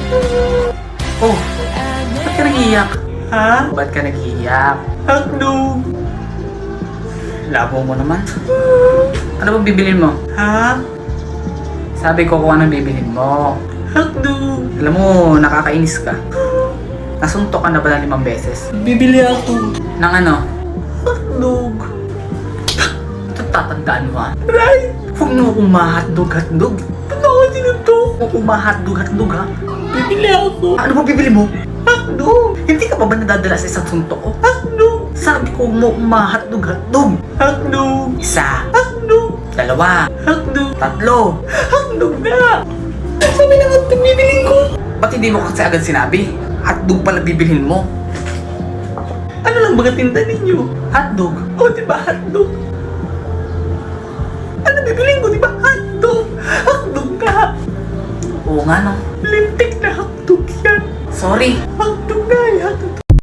Oh, ba't ka nag-iiyak? Ha? Ba't ka nag-iiyak? Hotdog! Labo mo naman. Ano bang bibilin mo? Ha? Sabi ko kung anong bibilin mo. Hotdog! Alam mo, nakakainis ka. Nasuntok ka na ba ng 5 beses? Bibili ako. Ng ano? Hotdog. Ito tatandaan mo ha? Right! Huwag mo akong ma-hotdog. Ano ako sinuntok? Huwag akong ma-hotdog ha? Bibili ako. Ano ba bibili mo? Hotdog! Hindi ka pa ba nadadala sa isang suntok ko? Hotdog! Sabi ko mo ma-hotdog. Hotdog! Isa. Hotdog! 2. Hotdog! 3. Hotdog na! Sabi na hotdog bibilin ko. Ba't hindi mo kasi agad sinabi? Hotdog pala bibilhin mo. Ano lang baga tinda ninyo? Hotdog? O diba hotdog? Ano bibilin ko diba hotdog? Hotdog ka! Oo nga no. Lintik na hotdog yan. Sorry. Hotdog na hotdog.